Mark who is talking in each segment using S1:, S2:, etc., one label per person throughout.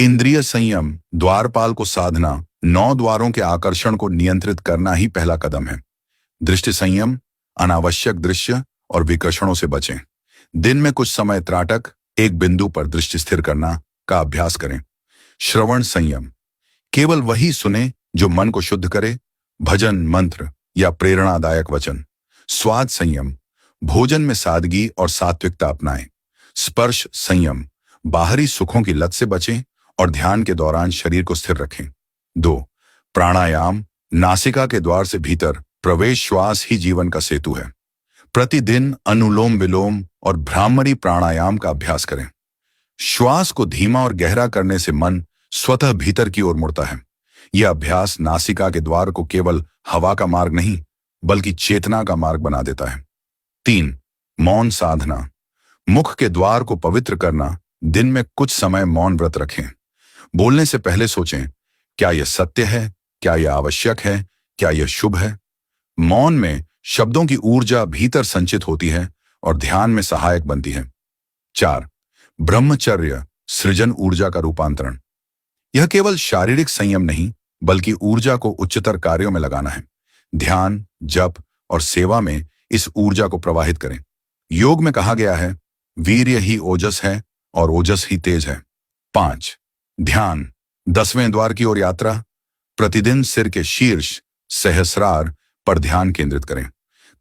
S1: इंद्रिय संयम, द्वारपाल को साधना, 9 द्वारों के आकर्षण को नियंत्रित करना ही पहला कदम है। दृष्टि संयम, अनावश्यक दृश्य और विकर्षणों से बचें। दिन में कुछ समय त्राटक एक बिंदु पर दृष्टि स्थिर करना का अभ्यास करें। श्रवण संयम, केवल वही सुने जो मन को शुद्ध करे, भजन, मंत्र या प्रेरणादायक वचन। स्वाद संयम, भोजन में सादगी और सात्विकता अपनाएं। स्पर्श संयम, बाहरी सुखों की लत से बचें और ध्यान के दौरान शरीर को स्थिर रखें। 2. प्राणायाम, नासिका के द्वार से भीतर प्रवेश श्वास ही जीवन का सेतु है। प्रतिदिन अनुलोम विलोम और भ्रामरी प्राणायाम का अभ्यास करें। श्वास को धीमा और गहरा करने से मन स्वतः भीतर की ओर मुड़ता है। यह अभ्यास नासिका के द्वार को केवल हवा का मार्ग नहीं, बल्कि चेतना का मार्ग बना देता है। 3. मौन साधना, मुख के द्वार को पवित्र करना। दिन में कुछ समय मौन व्रत रखें। बोलने से पहले सोचें, क्या यह सत्य है, क्या यह आवश्यक है, क्या यह शुभ है। मौन में शब्दों की ऊर्जा भीतर संचित होती है और ध्यान में सहायक बनती है। 4. ब्रह्मचर्य, सृजन ऊर्जा का रूपांतरण। यह केवल शारीरिक संयम नहीं, बल्कि ऊर्जा को उच्चतर कार्यों में लगाना है। ध्यान, जप और सेवा में इस ऊर्जा को प्रवाहित करें। योग में कहा गया है, वीर्य ही ओजस है और ओजस ही तेज है। 5. ध्यान, 10वें द्वार की ओर यात्रा। प्रतिदिन सिर के शीर्ष सहस्रार पर ध्यान केंद्रित करें।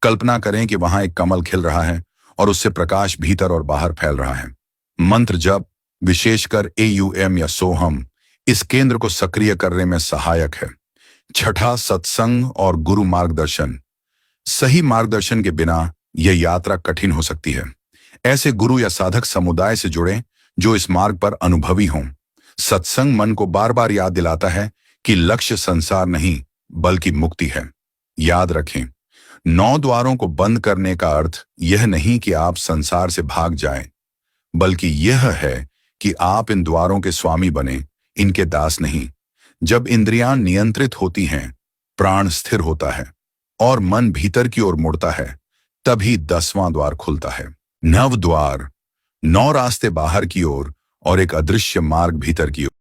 S1: कल्पना करें कि वहां एक कमल खिल रहा है और उससे प्रकाश भीतर और बाहर फैल रहा है। मंत्र जप, विशेषकर AUM या सोहम, इस केंद्र को सक्रिय करने में सहायक है। 6. सत्संग और गुरु मार्गदर्शन। सही मार्गदर्शन के बिना यह यात्रा कठिन हो सकती है। ऐसे गुरु या साधक समुदाय से जुड़ें जो इस मार्ग पर अनुभवी हों। सत्संग मन को बार बार याद दिलाता है कि लक्ष्य संसार नहीं, बल्कि मुक्ति है। याद रखें, 9 द्वारों को बंद करने का अर्थ यह नहीं कि आप संसार से भाग जाएं, बल्कि यह है कि आप इन द्वारों के स्वामी बने, इनके दास नहीं। जब इंद्रियां नियंत्रित होती हैं, प्राण स्थिर होता है और मन भीतर की ओर मुड़ता है, तभी 10वां द्वार खुलता है। 9 द्वार, 9 रास्ते बाहर की ओर और एक अदृश्य मार्ग भीतर की ओर।